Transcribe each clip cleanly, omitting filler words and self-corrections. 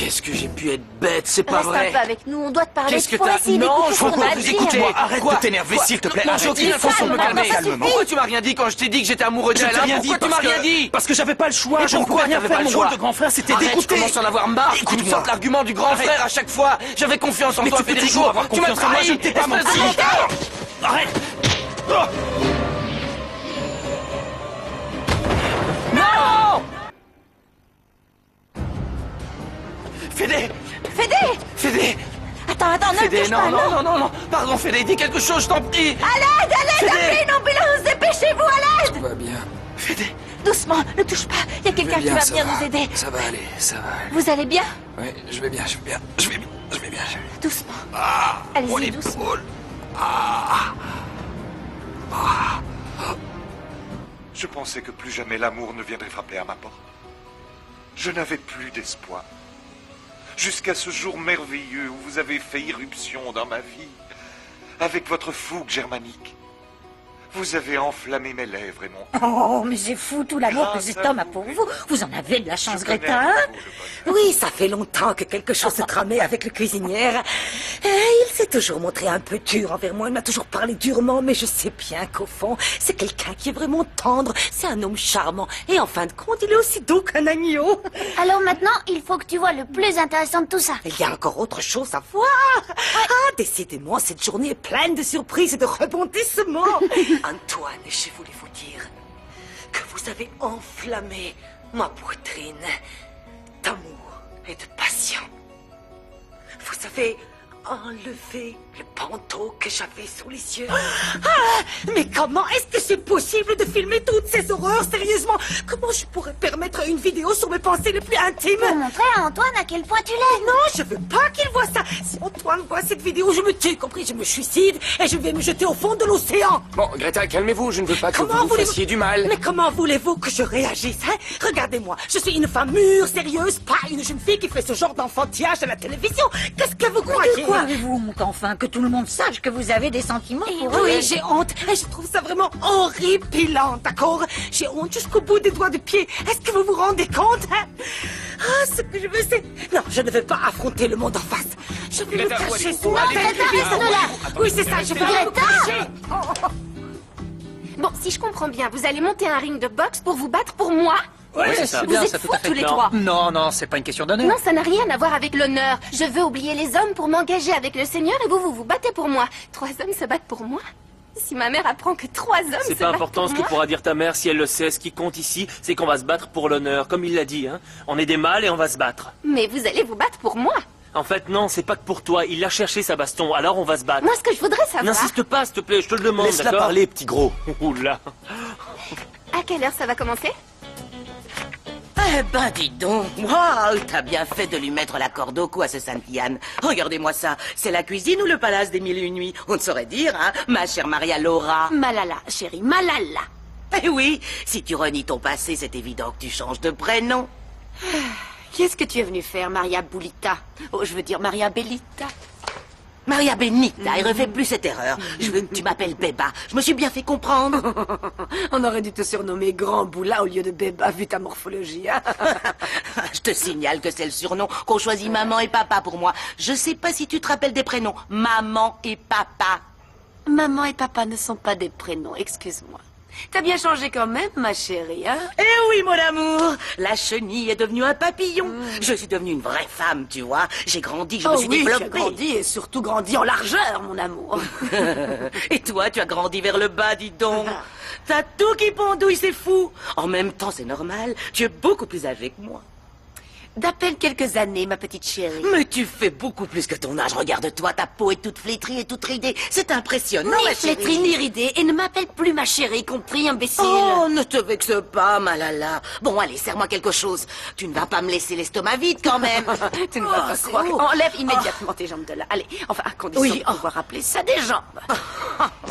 Qu'est-ce que j'ai pu être bête, c'est pas Reste vrai. un peu avec nous, on doit te parler. Qu'est-ce que Faut t'as... essayer Non, d'écouter je ce qu'on veux a pas à vous dire. écouter. Arrête de t'énerver, s'il te plaît. Non, j'ai Arrête. aucune intention de me calme, calmer. ça suffit. Pourquoi tu m'as rien dit quand je t'ai dit que j'étais amoureux de Je t'ai Alain? rien dit Pourquoi tu m'as rien dit? parce que j'avais pas le choix. Mais Je ne pourquoi pouvais rien t'avais faire. pas Mon le rôle choix? de grand frère, c'était Arrête, d'écouter. je commence à en avoir marre. Tu me Écoute-moi. sortes l'argument du grand Arrête. frère à chaque fois. J'avais confiance en Mais toi, tu peux Federico. toujours avoir Tu m'as confiance en moi, trahi, je ne t'ai pas espèce de menti. menteur. Arrête. Oh. Non! Fédé! Fédé! Attends, ne Fédé, touche pas, non. Pardon, Fédé, dis quelque chose, je t'en prie. À l'aide, Fédé. appelez une ambulance, dépêchez-vous, à l'aide. Tout va bien. Fédé! Doucement, ne touche pas, il y a quelqu'un qui va ça venir nous aider. Ça va aller, ça va aller. Vous allez bien? Oui, je vais bien. Doucement. Mon Allez-y, doucement. épaule. Je pensais que plus jamais l'amour ne viendrait frapper à ma porte. Je n'avais plus d'espoir. Jusqu'à ce jour merveilleux où vous avez fait irruption dans ma vie. Avec votre fougue germanique. Vous avez enflammé mes lèvres et mon... Oh, mais c'est fou tout l'amour que Grâce cet à homme a vous. pour vous. Vous en avez de la chance, Je connais Greta, à hein? vous le bonheur. Oui, ça fait longtemps que quelque chose se tramait avec le cuisinière. Il s'est toujours montré un peu dur envers moi. Il m'a toujours parlé durement, mais je sais bien qu'au fond, c'est quelqu'un qui est vraiment tendre. C'est un homme charmant. Et en fin de compte, il est aussi doux qu'un agneau. Alors maintenant, il faut que tu vois le plus intéressant de tout ça. Il y a encore autre chose à voir. Ah, décidément, cette journée est pleine de surprises et de rebondissements. Antoine, je voulais vous dire que vous avez enflammé ma poitrine d'amour et de passion. Vous avez enlevé le panteau que j'avais sous les yeux. Ah, mais comment est-ce que c'est possible de filmer toutes ces horreurs, sérieusement? Comment je pourrais permettre une vidéo sur mes pensées les plus intimes? Pour montrer à Antoine à quel point tu l'aimes. Non, je veux pas qu'il voit ça. Si Antoine voit cette vidéo, je me tue, compris? Je me suicide et je vais me jeter au fond de l'océan. Bon, Greta, calmez-vous. Je ne veux pas que Comment vous vous voulez-vous- fassiez du mal. Mais comment voulez-vous que je réagisse, hein? Regardez-moi, je suis une femme mûre, sérieuse, pas une jeune fille qui fait ce genre d'enfantillage à la télévision. Qu'est-ce que vous croyez? Ah, hein? Oh, Quoi avez-vous honte, enfin, que tout le monde sache que vous avez des sentiments pour eux? Oui, j'ai honte. Et je trouve ça vraiment horripilant, d'accord? J'ai honte jusqu'au bout des doigts de pied. Est-ce que vous vous rendez compte, hein? Ah, ce que je veux, c'est... Non, je ne veux pas affronter le monde en face. Je veux me Greta, où cacher allez-vous? sous la Allez, tête. Greta, reste là. Oui, c'est ça, je veux me cacher. Bon, si je comprends bien, vous allez monter un ring de boxe pour vous battre pour moi? Ouais, c'est ça. Vous êtes fous tous les trois. Non, c'est pas une question d'honneur. Non, ça n'a rien à voir avec l'honneur. Je veux oublier les hommes pour m'engager avec le Seigneur et vous vous battez pour moi. 3 hommes se battent pour moi? Si ma mère apprend que 3 hommes C'est se pas battent important pour ce que moi... pourra dire ta mère si elle le sait. Ce qui compte ici, c'est qu'on va se battre pour l'honneur, comme il l'a dit. Hein. On est des mâles et on va se battre. Mais vous allez vous battre pour moi. En fait, non, c'est pas que pour toi. Il a cherché sa baston, alors on va se battre. Moi, ce que je voudrais savoir... N'insiste pas, s'il te plaît, je te le demande, Laisse-la d'accord? parler, petit gros. Oula. À quelle heure ça va commencer? Eh ben, dis donc, waouh, t'as bien fait de lui mettre la corde au cou à ce Saint-Yann. Regardez-moi ça, c'est la cuisine ou le palace des 1001 nuits? On ne saurait dire, hein, ma chère Maria Laura. Malala, chérie, Malala. Eh oui, si tu renies ton passé, c'est évident que tu changes de prénom. Qu'est-ce que tu es venue faire, Maria Boulita? Oh, je veux dire Maria Bellita. Maria Benita, et refais plus cette erreur. Je veux que tu m'appelles Béba. Je me suis bien fait comprendre. On aurait dû te surnommer Grand Boula au lieu de Béba, vu ta morphologie, hein? Je te signale que c'est le surnom qu'ont choisi maman et papa pour moi. Je sais pas si tu te rappelles des prénoms. Maman et papa. Maman et papa ne sont pas des prénoms, excuse-moi. T'as bien changé quand même, ma chérie, hein? Eh oui, mon amour, la chenille est devenue un papillon. Je suis devenue une vraie femme, tu vois. J'ai grandi, je me suis oui, tu as développée. grandi et surtout grandi en largeur, mon amour. Et toi, tu as grandi vers le bas, dis donc. T'as tout qui pendouille, c'est fou. En même temps, c'est normal. Tu es beaucoup plus âgée que moi. D'à peine quelques années, ma petite chérie. Mais tu fais beaucoup plus que ton âge. Regarde-toi, ta peau est toute flétrie et toute ridée. C'est impressionnant, Ni ma chérie. flétrie, ni ridée, et ne m'appelle plus ma chérie, compris, imbécile. Oh, ne te vexe pas, Malala. Bon, allez, serre-moi quelque chose. Tu ne vas pas me laisser l'estomac vide, quand même. Tu ne vas pas c'est croire. haut. Enlève immédiatement tes jambes de là. Allez, enfin, à condition Oui, de pouvoir appeler ça des jambes.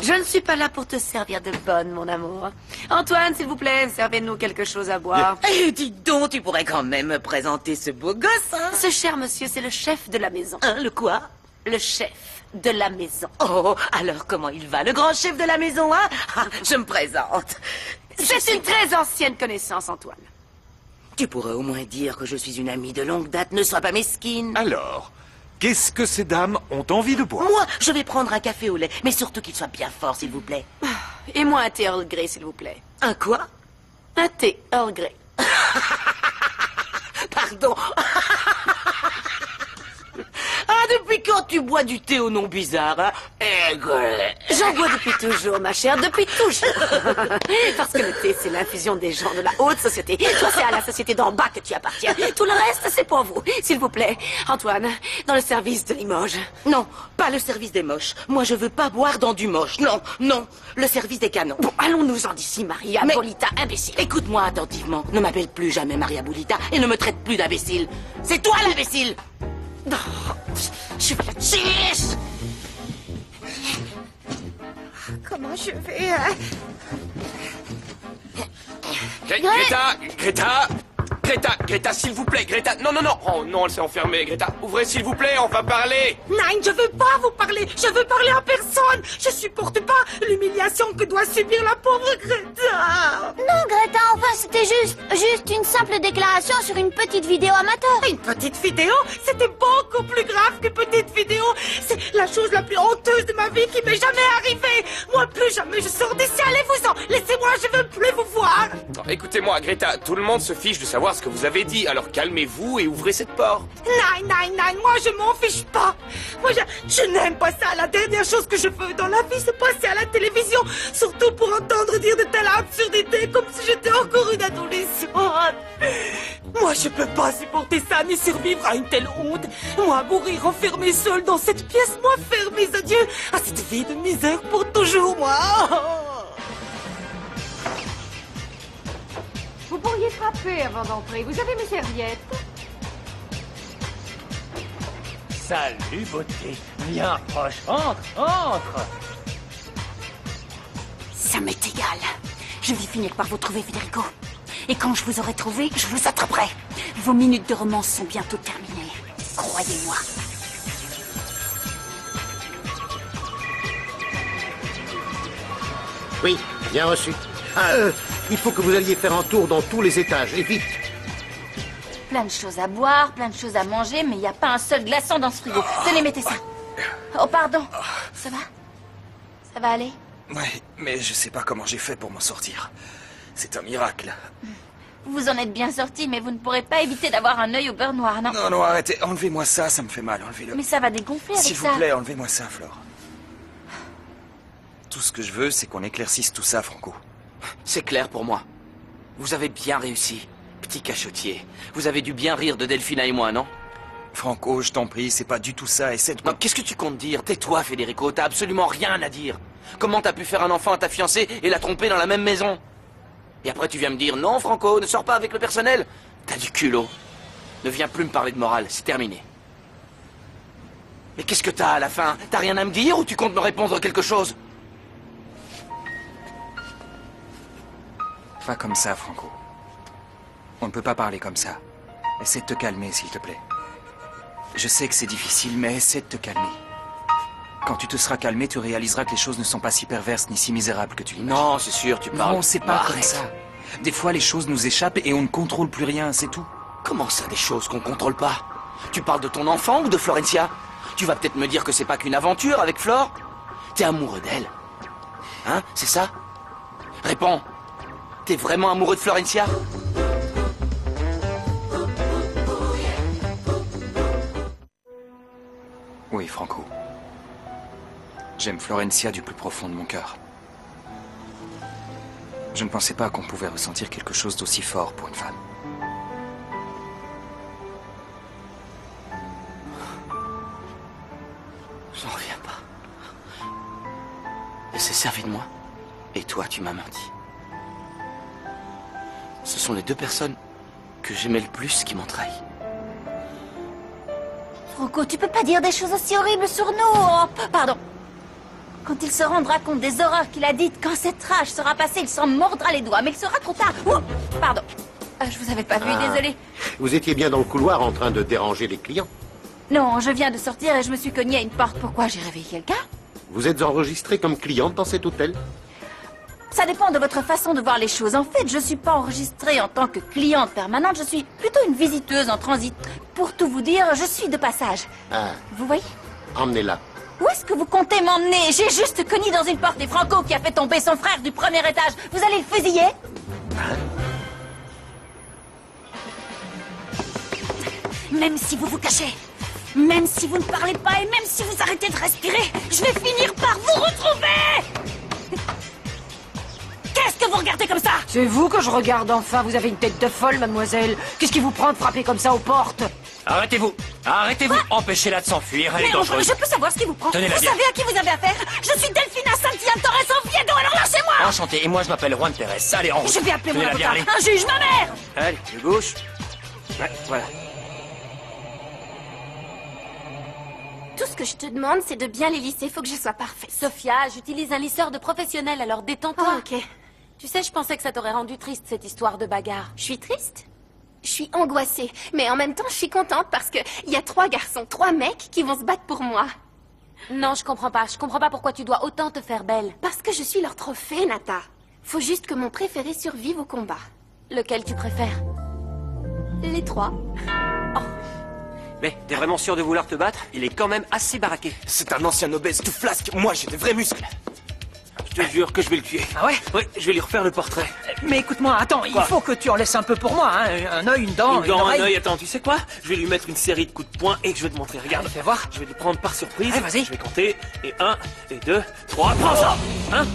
Je ne suis pas là pour te servir de bonne, mon amour. Antoine, s'il vous plaît, servez-nous quelque chose à boire. Eh, dis donc, tu pourrais quand même me présenter ce beau gosse, hein? Ce cher monsieur, c'est le chef de la maison. Hein, le quoi? Le chef de la maison. Oh, alors comment il va, le grand chef de la maison, hein? Ah, je me présente. C'est une très ancienne connaissance, Antoine. Tu pourrais au moins dire que je suis une amie de longue date, ne sois pas mesquine. Alors, qu'est-ce que ces dames ont envie de boire? Moi, je vais prendre un café au lait, mais surtout qu'il soit bien fort, s'il vous plaît. Et moi, un thé Earl Grey, s'il vous plaît. Un quoi? Un thé Earl Grey. Pardon. Ah, depuis quand tu bois du thé au nom bizarre, hein? J'en bois depuis toujours, ma chère, depuis toujours. Parce que le thé, c'est l'infusion des gens de la haute société. Toi, c'est à la société d'en bas que tu appartiens. Tout le reste, c'est pour vous. S'il vous plaît, Antoine, dans le service de Limoges. Non, pas le service des moches. Moi, je veux pas boire dans du moche. Non, non, le service des canons. Bon, allons-nous-en d'ici, Maria Bolita, imbécile. Écoute-moi attentivement. Ne m'appelle plus jamais Maria Bolita et ne me traite plus d'imbécile. C'est toi l'imbécile! Non, je vais la chiche. Comment je vais... Greta, s'il vous plaît, Greta. Non. Oh non, elle s'est enfermée, Greta. Ouvrez, s'il vous plaît, on va parler. Nein, je veux pas vous parler. Je veux parler à personne. Je supporte pas l'humiliation que doit subir la pauvre Greta. Non, Greta, enfin, c'était juste une simple déclaration sur une petite vidéo amateur. Une petite vidéo? C'était beaucoup plus grave que petite vidéo. C'est la chose la plus honteuse de ma vie qui m'est jamais arrivée. Moi, plus jamais je sors d'ici. Allez-vous-en. Laissez-moi, je veux plus vous voir. Non, écoutez-moi, Greta, tout le monde se fiche de savoir ce que vous avez dit, alors calmez-vous et ouvrez cette porte. Nein, moi je m'en fiche pas. Moi je n'aime pas ça. La dernière chose que je veux dans la vie, c'est passer à la télévision. Surtout pour entendre dire de telles absurdités comme si j'étais encore une adolescente. Moi je peux pas supporter ça ni survivre à une telle honte. Moi mourir enfermé seul dans cette pièce, moi faire mes adieux à cette vie de misère pour toujours, moi. Vous pourriez frapper avant d'entrer. Vous avez mes serviettes? Salut, beauté. Viens, approche. Entre. Ça m'est égal. Je vais finir par vous trouver, Federico. Et quand je vous aurai trouvé, je vous attraperai. Vos minutes de romance sont bientôt terminées. Croyez-moi. Oui, bien reçu. Il faut que vous alliez faire un tour dans tous les étages, et vite. Plein de choses à boire, plein de choses à manger, mais il n'y a pas un seul glaçon dans ce frigo. Tenez, mettez ça. Oh, pardon. Ça va? Ça va aller? Ouais, mais je sais pas comment j'ai fait pour m'en sortir. C'est un miracle. Vous en êtes bien sorti, mais vous ne pourrez pas éviter d'avoir un œil au beurre noir, non? Non, arrêtez. Enlevez-moi ça, ça me fait mal. Enlevez-le. Mais ça va dégonfler avec ça. S'il vous plaît, enlevez-moi ça, Flore. Tout ce que je veux, c'est qu'on éclaircisse tout ça, Franco. C'est clair pour moi. Vous avez bien réussi, petit cachotier. Vous avez dû bien rire de Delphina et moi, non? Franco, je t'en prie, c'est pas du tout ça. Essaie de... Non, qu'est-ce que tu comptes dire? Tais-toi, Federico, t'as absolument rien à dire. Comment t'as pu faire un enfant à ta fiancée et la tromper dans la même maison? Et après tu viens me dire, non, Franco, ne sors pas avec le personnel. T'as du culot. Ne viens plus me parler de morale, c'est terminé. Mais qu'est-ce que t'as à la fin? T'as rien à me dire ou tu comptes me répondre quelque chose? Pas comme ça, Franco. On ne peut pas parler comme ça. Essaie de te calmer, s'il te plaît. Je sais que c'est difficile, mais essaie de te calmer. Quand tu te seras calmé, tu réaliseras que les choses ne sont pas si perverses ni si misérables que tu l'imagines. Non, c'est sûr, tu parles... Non, c'est pas comme Arrête. ça. Des fois, les choses nous échappent et on ne contrôle plus rien, c'est tout. Comment ça, des choses qu'on contrôle pas? Tu parles de ton enfant ou de Florencia? Tu vas peut-être me dire que c'est pas qu'une aventure avec Flore? T'es amoureux d'elle? Hein, c'est ça? Réponds. T'es vraiment amoureux de Florencia? Oui, Franco. J'aime Florencia du plus profond de mon cœur. Je ne pensais pas qu'on pouvait ressentir quelque chose d'aussi fort pour une femme. J'en reviens pas. Elle s'est servie de moi. Et toi, tu m'as menti. Ce sont les deux personnes que j'aimais le plus qui m'ont trahi. Franco, tu peux pas dire des choses aussi horribles sur nous. Oh, pardon. Quand il se rendra compte des horreurs qu'il a dites, quand cette rage sera passée, il s'en mordra les doigts. Mais il sera trop tard. Oh, pardon. Je vous avais pas vu, désolé. Vous étiez bien dans le couloir en train de déranger les clients. Non, je viens de sortir et je me suis cognée à une porte. Pourquoi? J'ai réveillé quelqu'un? Vous êtes enregistré comme cliente dans cet hôtel? Ça dépend de votre façon de voir les choses. En fait, je suis pas enregistrée en tant que cliente permanente, je suis plutôt une visiteuse en transit. Pour tout vous dire, je suis de passage. Ah, Vous voyez? emmenez-la. Où est-ce que vous comptez m'emmener? J'ai juste cogné dans une porte et Franco qui a fait tomber son frère du premier étage. Vous allez le fusiller? Même si vous vous cachez, même si vous ne parlez pas et même si vous arrêtez de respirer, je vais finir par vous retrouver! Qu'est-ce que vous regardez comme ça? C'est vous que je regarde enfin. Vous avez une tête de folle, mademoiselle. Qu'est-ce qui vous prend de frapper comme ça aux portes? Arrêtez-vous. Arrêtez-vous. Empêchez-la de s'enfuir. Elle est Mais dangereuse. je peux savoir ce qui vous prend. Tenez-la Vous bien. savez à qui vous avez affaire? Je suis Delphina Santillan Torres Oviedo, alors lâchez-moi! Enchanté. Et moi, je m'appelle Juan Pérez. Allez, en route. Je vais appeler mon Tenez-la bien, avocat. allez. Un juge, ma mère! Allez, de gauche. Ouais, voilà. Tout ce que je te demande, c'est de bien les lisser. Faut que je sois parfaite. Sophia, j'utilise un lisseur de professionnel, alors détends-toi. Ah, ok. Tu sais, je pensais que ça t'aurait rendu triste, cette histoire de bagarre. Je suis triste. Je suis angoissée. Mais en même temps, je suis contente parce que il y a 3 garçons, 3 mecs qui vont se battre pour moi. Non, je comprends pas. Je comprends pas pourquoi tu dois autant te faire belle. Parce que je suis leur trophée, Nata. Faut juste que mon préféré survive au combat. Lequel tu préfères? Les 3. Mais t'es vraiment sûr de vouloir te battre? Il est quand même assez baraqué. C'est un ancien obèse tout flasque. Moi, j'ai de vrais muscles. Je te jure que je vais le tuer. Ah ouais? Oui, je vais lui refaire le portrait. Mais écoute-moi, attends, il Quoi? faut que tu en laisses un peu pour moi, hein. Un œil, une dent, Une dent, un oreille. œil, attends, tu sais quoi? Je vais lui mettre une série de coups de poing et je vais te montrer. Regarde. Fais voir. Je vais lui prendre par surprise. Ouais, vas-y. Je vais compter. Et 1, et 2, 3. Prends ça! Hein?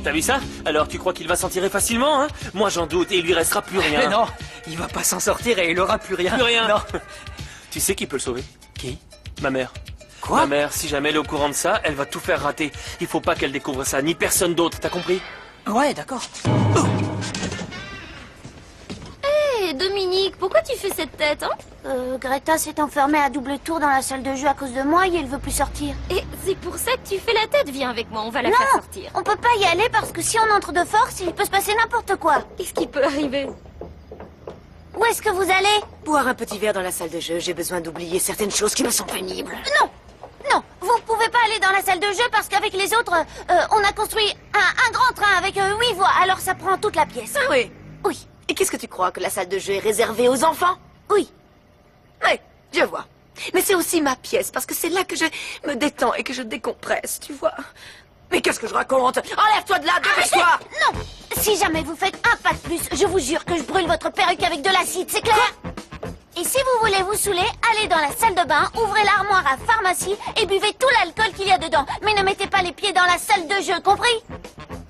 T'as vu ça? Alors tu crois qu'il va s'en tirer facilement, hein? Moi j'en doute et il lui restera plus rien. Mais non, il va pas s'en sortir et il aura plus rien. Plus rien. Non. Tu sais qui peut le sauver? Qui? Ma mère. Quoi? Ma mère, si jamais elle est au courant de ça, elle va tout faire rater. Il faut pas qu'elle découvre ça, ni personne d'autre, t'as compris? Ouais, d'accord. Hé, Dominique, pourquoi tu fais cette tête, hein? Greta s'est enfermée à double tour dans la salle de jeu à cause de moi et elle veut plus sortir. Et c'est pour ça que tu fais la tête. Viens avec moi, on va la Non, faire sortir. on peut pas y aller parce que si on entre de force, il peut se passer n'importe quoi. Qu'est-ce qui peut arriver? Où est-ce que vous allez? Boire un petit verre dans la salle de jeu, j'ai besoin d'oublier certaines choses qui me sont pénibles. Non, non, vous pouvez pas aller dans la salle de jeu parce qu'avec les autres, on a construit un grand train avec 8 voies, alors ça prend toute la pièce. Ah oui. Oui, Et qu'est-ce que tu crois, que la salle de jeu est réservée aux enfants? oui. Oui, je vois. Mais c'est aussi ma pièce, parce que c'est là que je me détends et que je décompresse, tu vois. Mais qu'est-ce que je raconte? Enlève-toi de là, dépêche-toi! Non, si jamais vous faites un pas de plus, je vous jure que je brûle votre perruque avec de l'acide, c'est clair? Et si vous voulez vous saouler, allez dans la salle de bain, ouvrez l'armoire à pharmacie et buvez tout l'alcool qu'il y a dedans. Mais ne mettez pas les pieds dans la salle de jeu, compris?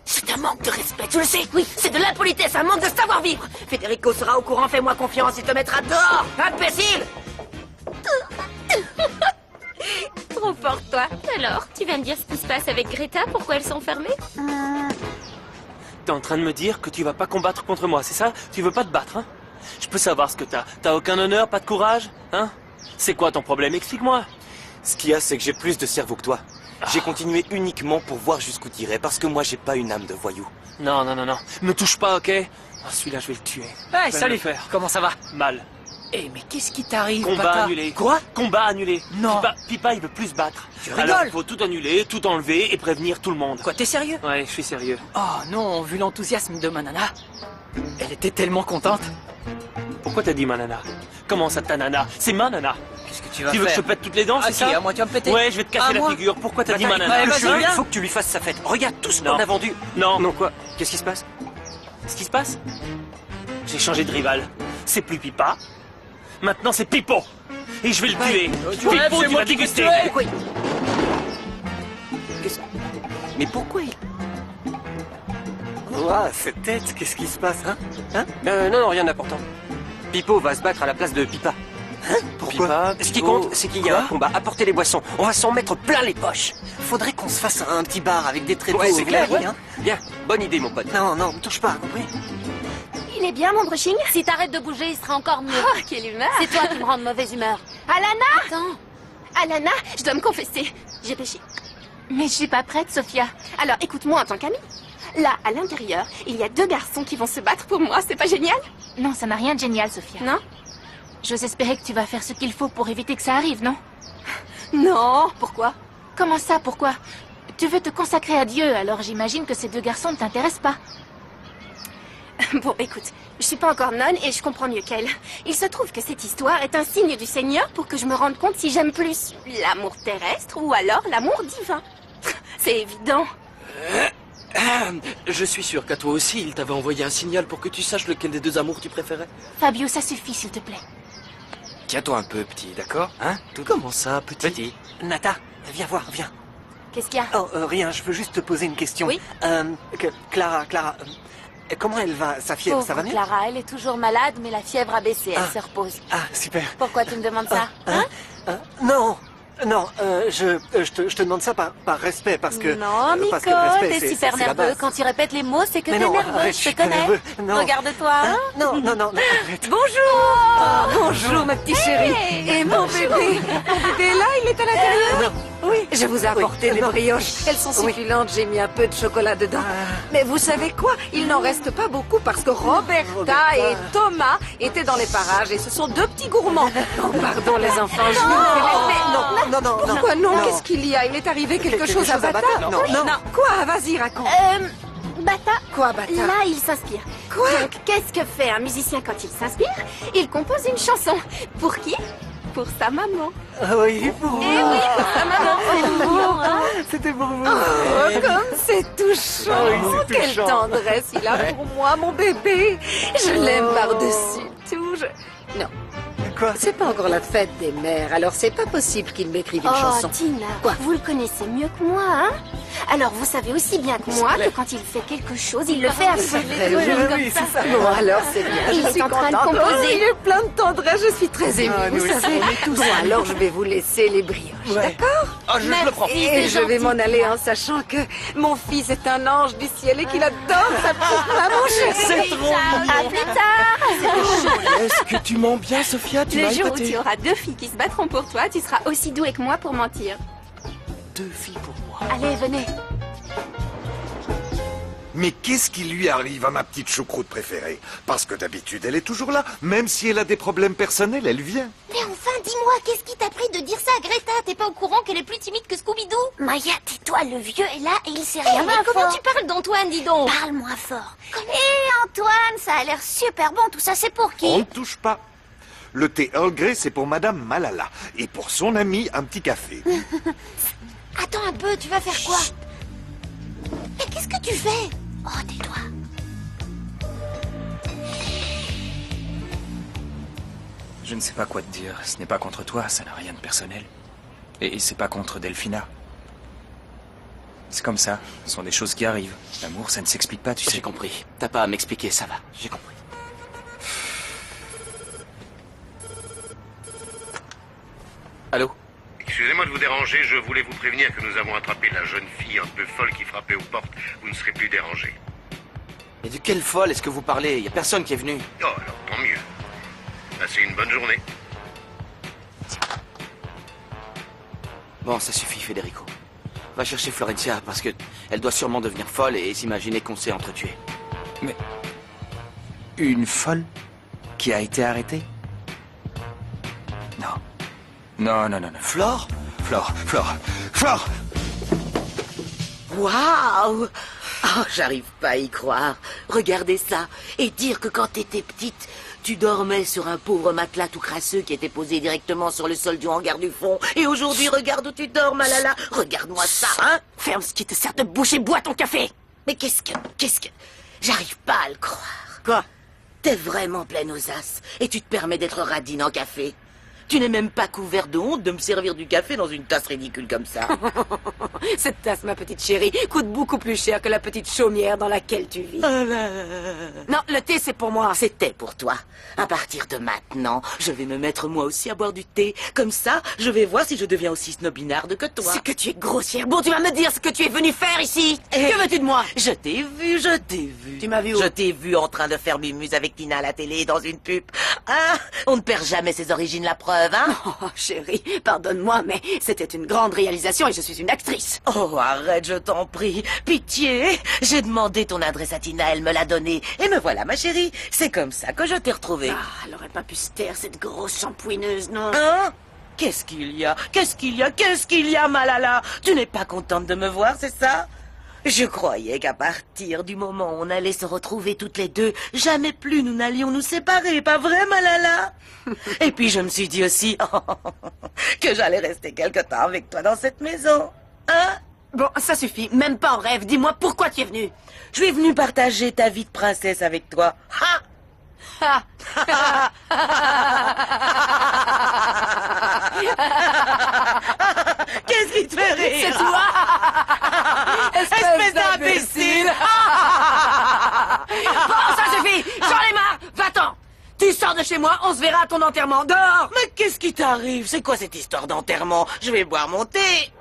C'est un manque de respect, tu le sais? Oui, c'est de l'impolitesse, un manque de savoir-vivre. Federico sera au courant, fais-moi confiance, il te mettra dehors, imbécile! Trop fort, toi. Alors, tu vas me dire ce qui se passe avec Greta? Pourquoi elle s'est enfermée? T'es en train de me dire que tu vas pas combattre contre moi, c'est ça? Tu veux pas te battre, hein? Je peux savoir ce que t'as. T'as aucun honneur, pas de courage, hein? C'est quoi ton problème? Explique-moi. Ce qu'il y a, c'est que j'ai plus de cerveau que toi. J'ai continué uniquement pour voir jusqu'où t'irais, parce que moi, j'ai pas une âme de voyou. Non, non, non, non. Me touche pas, ok? Oh, celui-là, je vais le tuer. Je Hey, vais salut. le faire. Comment ça va? Mal. Eh, mais qu'est-ce qui t'arrive, Combat papa? annulé. Quoi? Combat annulé. Non. Pipa, il veut plus se battre. Tu rigoles? Alors, il faut tout annuler, tout enlever et prévenir tout le monde. Quoi, t'es sérieux? Ouais, je suis sérieux. Oh non, vu l'enthousiasme de ma nana. Elle était tellement contente. Pourquoi t'as dit ma nana? Comment ça, ta nana? C'est ma nana. Qu'est-ce que tu vas Tu veux que je faire? te pète toutes les dents, Ah c'est si, ça? à moi tu vas me péter. Ouais, je vais te casser À la moi? figure. Pourquoi t'as dit ma Attends, nana? vas-y, Hein? viens. Il faut que tu lui fasses sa fête. Regarde tout ce Non. qu'on a vendu. Non. Non, quoi? Qu'est-ce qui se passe? Ce qui se passe? J'ai changé de rival. C'est plus Pipa. Maintenant, c'est Pipo. Et je vais le tuer. Pipo, tu vas déguster. Pourquoi il... Mais pourquoi il... Ouah, cette tête, qu'est-ce qui se passe, hein? Non, rien d'important. Pipo va se battre à la place de Pipa. Hein? Pourquoi? Ce qui compte, c'est qu'il y a un combat. Apportez les boissons. On va s'en mettre plein les poches. Faudrait qu'on se fasse un petit bar avec des tréteaux. Ouais, c'est clair. oui, hein. Bien, bonne idée, mon pote. Non, non, me touche pas, compris? Il est bien, mon brushing? Si t'arrêtes de bouger, il sera encore mieux. Oh, quelle humeur! C'est toi qui me rends de mauvaise humeur. Alana! Attends. Alana, je dois me confesser. J'ai péché. Mais je suis pas prête, Sophia. Alors, écoute-moi en tant qu'amie. Là, à l'intérieur, il y a 2 garçons qui vont se battre pour moi. C'est pas génial? Non, ça n'a rien de génial, Sophia. Non? J'ose espérer que tu vas faire ce qu'il faut pour éviter que ça arrive, non? Non. Pourquoi? Comment ça, pourquoi? Tu veux te consacrer à Dieu, alors j'imagine que ces deux garçons ne t'intéressent pas. Bon, écoute, je suis pas encore nonne et je comprends mieux qu'elle. Il se trouve que cette histoire est un signe du Seigneur pour que je me rende compte si j'aime plus l'amour terrestre ou alors l'amour divin. C'est évident. Je suis sûr qu'à toi aussi, il t'avait envoyé un signal pour que tu saches lequel des deux amours tu préférais. Fabio, ça suffit, s'il te plaît. Tiens-toi un peu, petit, d'accord? Hein? Comment ça, petit? Petit. Nata, viens voir, viens. Qu'est-ce qu'il y a? Oh, rien, je veux juste te poser une question. Oui? Clara, comment elle va? Sa fièvre, ça va mieux? Clara, elle est toujours malade, mais la fièvre a baissé, elle se repose. Ah, super. Pourquoi tu me demandes ça? Non, je te demande ça par respect, parce que... Non, Nico, parce que le respect, t'es c'est super la nerveux. base. Quand tu répètes les mots, c'est que Mais t'es non, nerveux, arrête, je je te suis connais. nerveux, non. Regarde-toi. Non, arrête. Bonjour. Bonjour, ma petite chérie. Et mon bébé. Mon bébé est là, il est à l'intérieur? Oui, je vous ai apporté les brioches. Elles sont succulentes, j'ai mis un peu de chocolat dedans. Mais vous savez quoi? Il n'en reste pas beaucoup parce que Roberta et Thomas étaient dans les parages et ce sont deux petits gourmands. Oh, pardon les enfants, je vous prie. Non. Pourquoi non? Qu'est-ce qu'il y a? Il est arrivé quelque chose à Bata? Non. Quoi? Vas-y, raconte. Bata. Quoi, Bata? Là, il s'inspire. Quoi? Donc, qu'est-ce que fait un musicien quand il s'inspire? Il compose une chanson. Pour qui? Pour sa maman. Ah oui, pour moi. Eh oui, pour sa maman. C'était pour vous. Oh, comme c'est touchant. Ah oui, c'est Quelle touchant. tendresse il a pour moi, mon bébé. Je l'aime par-dessus tout. Non. Quoi? C'est pas encore la fête des mères, alors c'est pas possible qu'il m'écrive une chanson. Tina, Quoi? vous le connaissez mieux que moi, hein? Alors, vous savez aussi bien que moi que quand il fait quelque chose, il le fait à fond. Oui, c'est ça. Bon, alors c'est bien. Il je est suis en train de contente. composer. Oh, il est plein de tendresse, je suis très émue. Ah, nous vous aussi, savez. on est tous Bon, émus. alors je vais vous laisser les brioches, d'accord? Oh, je le prends. Et je vais m'en aller en sachant que mon fils est un ange du ciel et qu'il adore sa petite maman chérie. C'est trop À plus tard. Est-ce que tu mens bien, Sophia? Tu Le m'as jour où épaté. tu auras deux filles qui se battront pour toi, tu seras aussi doué que moi pour mentir. Deux filles pour moi. Allez, venez. Mais qu'est-ce qui lui arrive à ma petite choucroute préférée? Parce que d'habitude, elle est toujours là. Même si elle a des problèmes personnels, elle vient. Mais enfin, dis-moi, qu'est-ce qui t'a pris de dire ça à Greta? T'es pas au courant qu'elle est plus timide que Scooby-Doo? Maya, tais-toi, le vieux est là et il sait rien. mais comment tu parles d'Antoine, dis donc? Parle moins fort. Et Antoine, ça a l'air super bon, tout ça c'est pour qui? On ne touche pas. Le thé Earl Grey, c'est pour Madame Malala. Et pour son ami, un petit café. Attends un peu, tu vas faire quoi? Mais qu'est-ce que tu fais? Oh, tais-toi. Je ne sais pas quoi te dire. Ce n'est pas contre toi, ça n'a rien de personnel. Et c'est pas contre Delphina. C'est comme ça, ce sont des choses qui arrivent. L'amour, ça ne s'explique pas, tu sais. J'ai compris. T'as pas à m'expliquer, ça va. J'ai compris. Allô? Excusez-moi de vous déranger, je voulais vous prévenir que nous avons attrapé la jeune fille un peu folle qui frappait aux portes. Vous ne serez plus dérangé. Mais de quelle folle est-ce que vous parlez? Il y a personne qui est venu. Oh, alors tant mieux. Passez une bonne journée. Bon, ça suffit, Federico. Va chercher Florencia, parce que elle doit sûrement devenir folle et s'imaginer qu'on s'est entretués. Mais... Une folle qui a été arrêtée? Non. Non. Flore? Flore! Waouh! Oh, j'arrive pas à y croire. Regardez ça. Et dire que quand t'étais petite, tu dormais sur un pauvre matelas tout crasseux qui était posé directement sur le sol du hangar du fond. Et aujourd'hui, regarde où tu dors, Malala. Regarde-moi ça, hein? Ferme ce qui te sert de bouche et bois ton café. Mais qu'est-ce que... J'arrive pas à le croire. Quoi? T'es vraiment pleine aux as. Et tu te permets d'être radine en café. Tu n'es même pas couvert de honte de me servir du café dans une tasse ridicule comme ça. Cette tasse, ma petite chérie, coûte beaucoup plus cher que la petite chaumière dans laquelle tu vis. Non, le thé, c'est pour moi. C'était pour toi. À partir de maintenant, je vais me mettre moi aussi à boire du thé. Comme ça, je vais voir si je deviens aussi snobinarde que toi. C'est que tu es grossière. Bon, tu vas me dire ce que tu es venu faire ici. Que veux-tu de moi? Je t'ai vu. Tu m'as vu où? Je t'ai vu en train de faire mimuse avec Tina à la télé dans une pub. Ah, on ne perd jamais ses origines, la preuve, hein? Oh, chérie, pardonne-moi, mais c'était une grande réalisation et je suis une actrice. Oh, arrête, je t'en prie. Pitié. J'ai demandé ton adresse à Tina, elle me l'a donnée. Et me voilà, ma chérie. C'est comme ça que je t'ai retrouvée. Ah, elle aurait pas pu se taire, cette grosse shampouineuse, non? Hein? Qu'est-ce qu'il y a? Qu'est-ce qu'il y a? Qu'est-ce qu'il y a, Malala? Tu n'es pas contente de me voir, c'est ça? Je croyais qu'à partir du moment où on allait se retrouver toutes les deux, jamais plus nous n'allions nous séparer, pas vrai, Malala? Et puis je me suis dit aussi que j'allais rester quelque temps avec toi dans cette maison. Hein? Bon, ça suffit. Même pas en rêve. Dis-moi pourquoi tu es venue. Je suis venue partager ta vie de princesse avec toi. Ha! Qu'est-ce qui te fait rire? C'est toi! Espèce d'imbécile! Bon, ça suffit! J'en ai marre! Va-t'en! Tu sors de chez moi, on se verra à ton enterrement. Dehors! Mais qu'est-ce qui t'arrive? C'est quoi cette histoire d'enterrement? Je vais boire mon thé.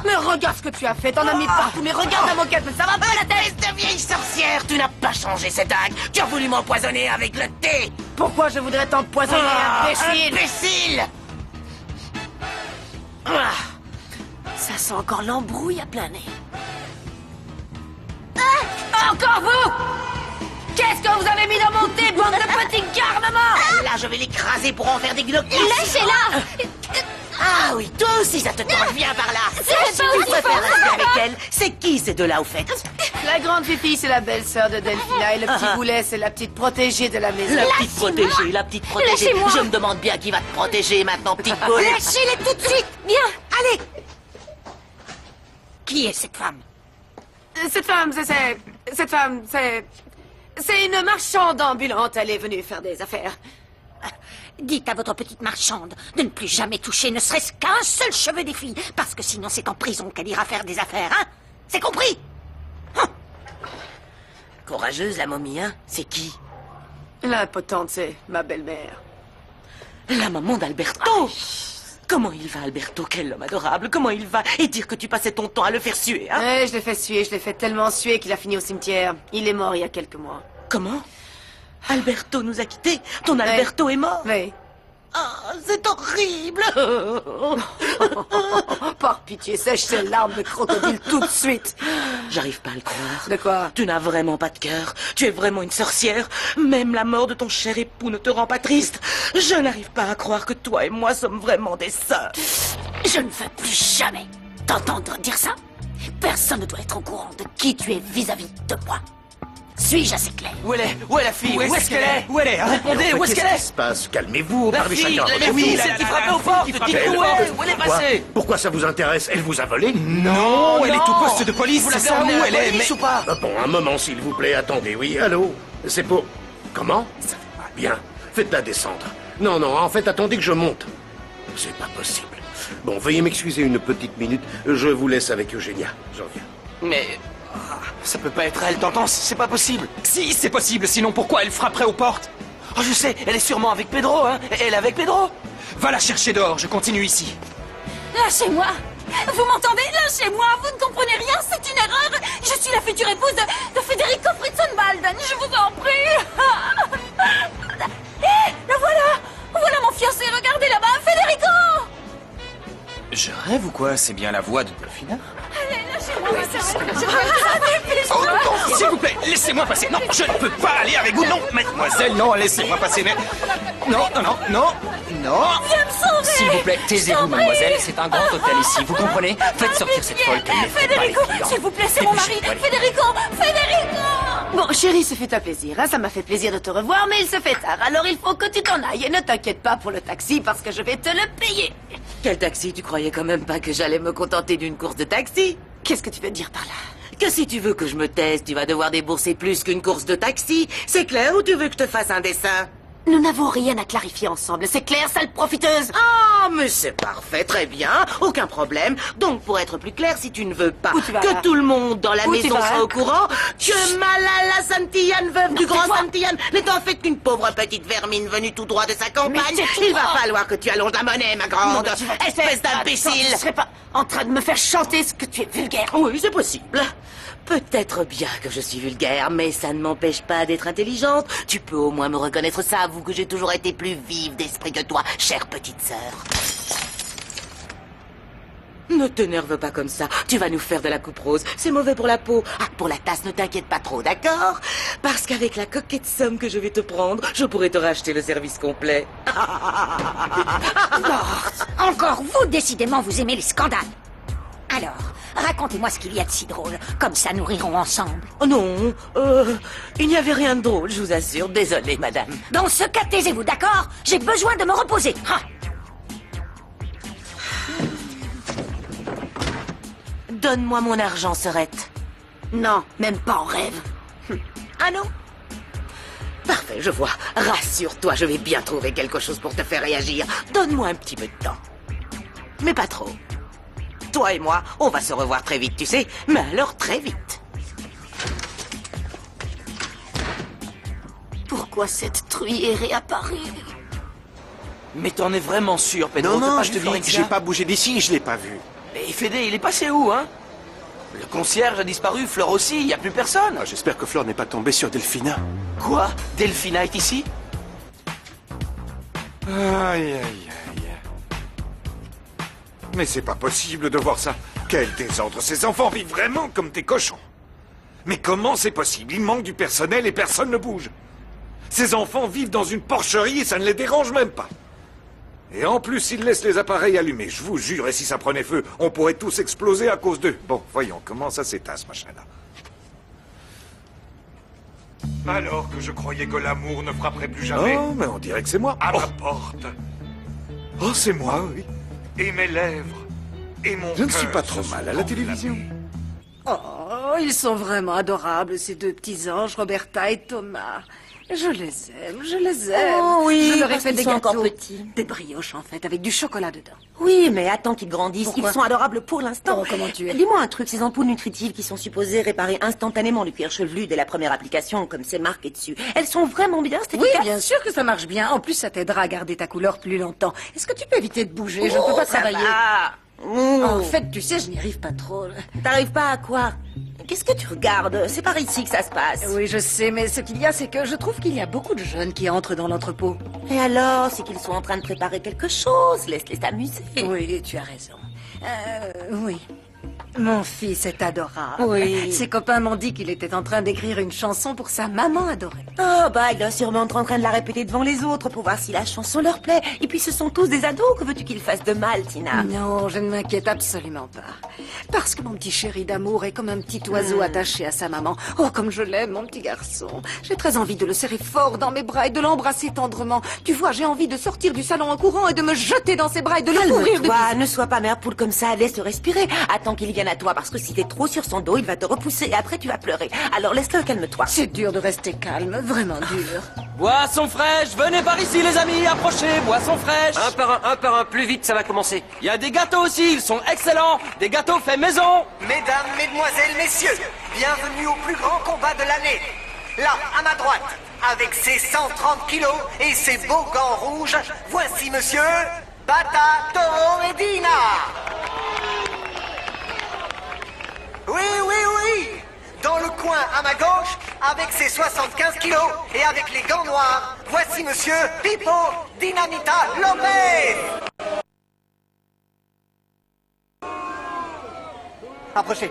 Mais regarde ce que tu as fait, t'en as mis partout, mais regarde la moquette, mais ça va pas la tête! Espèce de vieille sorcière, tu n'as pas changé, c'est dingue! Tu as voulu m'empoisonner avec le thé! Pourquoi je voudrais t'empoisonner, imbécile? Imbécile! Ça sent encore l'embrouille à plein nez. Ah! Encore vous! Qu'est-ce que vous avez mis dans mon thé, bande de petits garnements? Là, je vais l'écraser pour en faire des gnocchis! Lâchez-la! Ah oui, toi aussi ça te tente, viens par là! C'est Si pas tu aussi préfères fort. rester avec elle, c'est qui ces deux-là au fait? La grande Fifi, c'est la belle-sœur de Delphina, et le petit boulet, c'est la petite protégée de la maison. La petite protégée, la petite protégée. Lâchez-moi. Je me demande bien qui va te protéger maintenant, petite boule. Lâchez-les tout de suite! Bien! Allez! Qui est cette femme? Cette femme, c'est une marchande ambulante, elle est venue faire des affaires. Dites à votre petite marchande de ne plus jamais toucher ne serait-ce qu'un seul cheveu des filles, parce que sinon c'est en prison qu'elle ira faire des affaires, hein? C'est compris? Courageuse, la momie, hein? C'est qui? La potente, c'est ma belle-mère. La maman d'Alberto! Comment il va, Alberto? Quel homme adorable! Comment il va? Et dire que tu passais ton temps à le faire suer, hein? Ouais, je l'ai fait suer, je l'ai fait tellement suer qu'il a fini au cimetière. Il est mort il y a quelques mois. Comment? Alberto nous a quittés? Ton Alberto est mort? Oui. Ah, c'est horrible! Par pitié, sèche ces larmes de crocodile tout de suite. J'arrive pas à le croire. De quoi? Tu n'as vraiment pas de cœur. Tu es vraiment une sorcière. Même la mort de ton cher époux ne te rend pas triste. Je n'arrive pas à croire que toi et moi sommes vraiment des sœurs. Je ne veux plus jamais t'entendre dire ça. Personne ne doit être au courant de qui tu es vis-à-vis de moi. Suis-je assez clair? Où elle est? Où est la fille? Où est-ce qu'elle est? Où elle est, hein? Répondez, où est-ce qu'elle Qu'est-ce est? qui se passe? Calmez-vous, La parlez fille, chacun à la votre fille, tour. celle qui frappait aux portes, dites-nous où elle est passée? Pourquoi ça vous intéresse? Elle vous a volé? Non, elle est au poste de police, Vous c'est l'avez ça emmenée où à elle la est, police mais... ou pas? Bon, un moment, s'il vous plaît, attendez, oui, allô? C'est pour... Comment? Bien, faites-la descendre. Non, non, en fait, attendez que je monte. C'est pas possible. Bon, veuillez m'excuser une petite minute, je vous laisse avec Eugénia, j'en viens. Mais... ça peut pas être elle, t'entends? C'est pas possible. Si, c'est possible, sinon pourquoi elle frapperait aux portes? Oh, je sais, elle est sûrement avec Pedro, hein? Elle est avec Pedro? Va la chercher dehors, je continue ici. Lâchez-moi! Vous m'entendez? Lâchez-moi! Vous ne comprenez rien, c'est une erreur! Je suis la future épouse de Federico Fritzenbalden, je vous en prie! Hé! La voilà! Voilà mon fiancé, regardez là-bas! Federico! Je rêve ou quoi? C'est bien la voix de Delphina? Allez, lâchez-moi, ma sœur! Oh non, s'il vous plaît, laissez-moi passer. Non, je ne peux pas aller avec vous. Non, mademoiselle, non, laissez-moi passer. Mais... Non, non, non, non, non. Viens me sauver! S'il vous plaît, taisez-vous, mademoiselle. C'est un grand hôtel ici, vous comprenez? Faites sortir cette folle qui n'effraie pas les Federico, clients. s'il vous plaît, c'est mon mari! Federico! Federico! Bon, chérie, ce fut un plaisir, hein. Ça m'a fait plaisir de te revoir, mais il se fait tard. Alors il faut que tu t'en ailles. Et ne t'inquiète pas pour le taxi, parce que je vais te le payer. Quel taxi? Tu croyais quand même pas que j'allais me contenter d'une course de taxi? Qu'est-ce que tu veux dire par là? Que si tu veux que je me taise, tu vas devoir débourser plus qu'une course de taxi. C'est clair, ou tu veux que je te fasse un dessin? Nous n'avons rien à clarifier ensemble, c'est clair, sale profiteuse? Ah, mais c'est parfait, très bien, aucun problème. Donc, pour être plus clair, si tu ne veux pas Où tu vas, que là? tout le monde dans la Où tu maison vas? soit au courant que Malala Santillane, veuve du grand tais-toi. Santillane, n'est en fait qu'une pauvre petite vermine venue tout droit de sa campagne, Mais tais-toi. il va falloir que tu allonges la monnaie, ma grande. Non, mais tu vas te Espèce taire. d'imbécile. Attends, tu serais pas en train de me faire chanter ce que tu es vulgaire. Oui, c'est possible. Peut-être bien que je suis vulgaire, mais ça ne m'empêche pas d'être intelligente. Tu peux au moins me reconnaître ça, avoue que j'ai toujours été plus vive d'esprit que toi, chère petite sœur. Ne t'énerve pas comme ça. Tu vas nous faire de la coupe rose. C'est mauvais pour la peau. Ah, pour la tasse, ne t'inquiète pas trop, d'accord? Parce qu'avec la coquette somme que je vais te prendre, je pourrais te racheter le service complet. Encore vous, décidément, vous aimez les scandales. Alors, racontez-moi ce qu'il y a de si drôle. Comme ça, nous rirons ensemble. Oh non, il n'y avait rien de drôle, je vous assure. Désolée, madame. Dans ce cas, taisez-vous, d'accord? J'ai besoin de me reposer. Ah. Donne-moi mon argent, Sorette. Non, même pas en rêve. Ah non? Parfait, je vois. Rassure-toi, je vais bien trouver quelque chose pour te faire réagir. Donne-moi un petit peu de temps. Mais pas trop. Toi et moi, on va se revoir très vite, tu sais. Mais alors très vite. Pourquoi cette truie est réapparue? Mais t'en es vraiment sûr, Pedro? Non, T'as pas je vu te dis que Florencia? j'ai pas bougé d'ici, je l'ai pas vu. Et Fédé, il est passé où, hein? Le concierge a disparu, Flore aussi, il n'y a plus personne. Ah, j'espère que Flore n'est pas tombée sur Delphina. Quoi? Delphina est ici? Aïe, aïe, aïe. Mais c'est pas possible de voir ça. Quel désordre. Ces enfants vivent vraiment comme des cochons. Mais comment c'est possible? Il manque du personnel et personne ne bouge. Ces enfants vivent dans une porcherie et ça ne les dérange même pas. Et en plus, ils laissent les appareils allumés. Je vous jure, et si ça prenait feu, on pourrait tous exploser à cause d'eux. Bon, voyons, comment ça s'éteint, ce machin-là? Alors que je croyais que l'amour ne frapperait plus jamais. Oh, mais on dirait que c'est moi. À ma porte. Oh, c'est moi, oui. Et mes lèvres. Et mon Je ne cœur suis pas trop se mal sont à la télévision. Oh, ils sont vraiment adorables, ces deux petits anges, Roberta et Thomas. Je les aime, je les aime. Oh oui, je leur ai parce fait qu'ils des sont gâteaux. encore petits. Des brioches, en fait, avec du chocolat dedans. Oui, mais attends qu'ils grandissent. Pourquoi? Ils sont adorables pour l'instant. Oh, comment tu es? Dis-moi un truc, ces ampoules nutritives qui sont supposées réparer instantanément le cuir chevelu dès la première application, comme c'est marqué dessus, elles sont vraiment bien, c'est Oui, efficace? bien sûr que ça marche bien. En plus, ça t'aidera à garder ta couleur plus longtemps. Est-ce que tu peux éviter de bouger? Je ne peux pas ça travailler. va. En fait, tu sais, je n'y arrive pas trop. T'arrives pas à quoi? Qu'est-ce que tu regardes? C'est par ici que ça se passe. Oui, je sais, mais ce qu'il y a, c'est que je trouve qu'il y a beaucoup de jeunes qui entrent dans l'entrepôt. Et alors, c'est qu'ils sont en train de préparer quelque chose. Laisse-les s'amuser. Oui, tu as raison. Oui. Mon fils est adorable. Oui. Ses copains m'ont dit qu'il était en train d'écrire une chanson pour sa maman adorée. Oh, bah, il doit sûrement être en train de la répéter devant les autres pour voir si la chanson leur plaît. Et puis, ce sont tous des ados. Que veux-tu qu'ils fassent de mal, Tina? Non, je ne m'inquiète absolument pas. Parce que mon petit chéri d'amour est comme un petit oiseau attaché à sa maman. Oh, comme je l'aime, mon petit garçon. J'ai très envie de le serrer fort dans mes bras et de l'embrasser tendrement. Tu vois, j'ai envie de sortir du salon en courant et de me jeter dans ses bras et de le courir de Calme-toi, ne sois pas mère poule comme ça. Laisse-le respirer. Attends qu'il vienne à toi, parce que si t'es trop sur son dos, il va te repousser et après tu vas pleurer. Alors laisse-le, calme-toi. C'est dur de rester calme, vraiment dur. Boisson fraîche, venez par ici les amis, approchez, boisson fraîche. Un par un, plus vite, ça va commencer. Il y a des gâteaux aussi, ils sont excellents. Des gâteaux faits maison. Mesdames, mesdemoiselles, messieurs, bienvenue au plus grand combat de l'année. Là, à ma droite, avec ses 130 kilos et ses beaux gants rouges, voici monsieur Bata, Toro et Dina. Oui, oui, oui. Dans le coin à ma gauche, avec ses 75 kilos et avec les gants noirs, voici monsieur Pipo Dinamita Lopez. Approchez.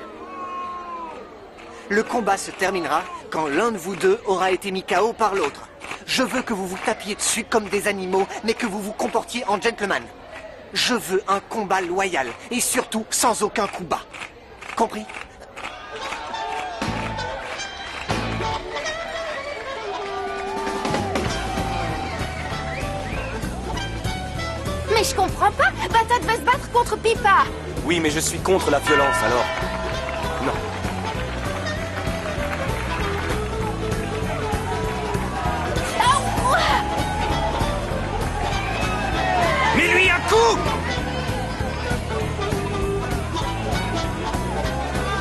Le combat se terminera quand l'un de vous deux aura été mis KO par l'autre. Je veux que vous vous tapiez dessus comme des animaux, mais que vous vous comportiez en gentleman. Je veux un combat loyal et surtout sans aucun coup bas. Compris? Mais je comprends pas. Bata devait se battre contre Pipa. Oui, mais je suis contre la violence, alors. Non. Mets-lui un coup!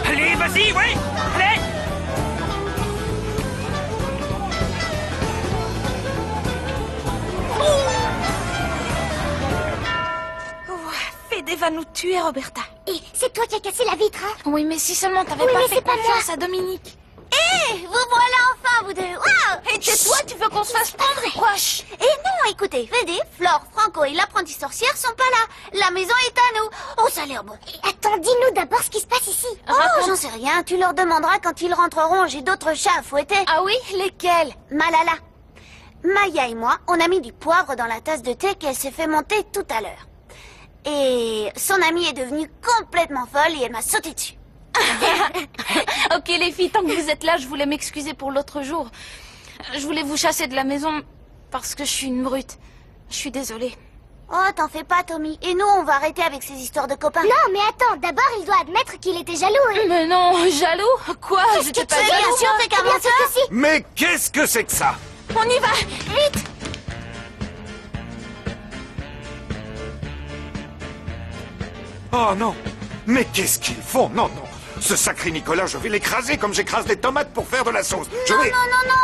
Allez, vas-y, oui! Allez! Fédé va nous tuer, Roberta. Et c'est toi qui as cassé la vitre, hein? Oui, mais si seulement t'avais Oui, pas mais fait c'est pas confiance moi. à Dominique. Hé, vous voilà enfin, vous deux. Waouh! Et tais-toi, tu veux qu'on se fasse prendre ou quoi? Et non, écoutez, Fédé, Flore, Franco et l'apprenti sorcière sont pas là. La maison est à nous. Oh, ça a l'air bon. Attends, dis-nous d'abord ce qui se passe ici. Oh, j'en sais rien. Tu leur demanderas quand ils rentreront. J'ai d'autres chats à fouetter. Ah oui? Lesquels? Malala. Maya et moi, on a mis du poivre dans la tasse de thé qu'elle s'est fait monter tout à l'heure. Et son amie est devenue complètement folle et elle m'a sauté dessus. Ok les filles, tant que vous êtes là, je voulais m'excuser pour l'autre jour. Je voulais vous chasser de la maison parce que je suis une brute. Je suis désolée. Oh, t'en fais pas, Tommy. Et nous, on va arrêter avec ces histoires de copains. Non, mais attends, d'abord, il doit admettre qu'il était jaloux. Mais non, jaloux? Quoi? J'étais pas jaloux. Bien sûr, t'es qu'un menteur. Mais qu'est-ce que c'est que ça? On y va, vite! Oh non! Mais qu'est-ce qu'ils font? Non, non! Ce sacré Nicolas, je vais l'écraser comme j'écrase des tomates pour faire de la sauce. Non,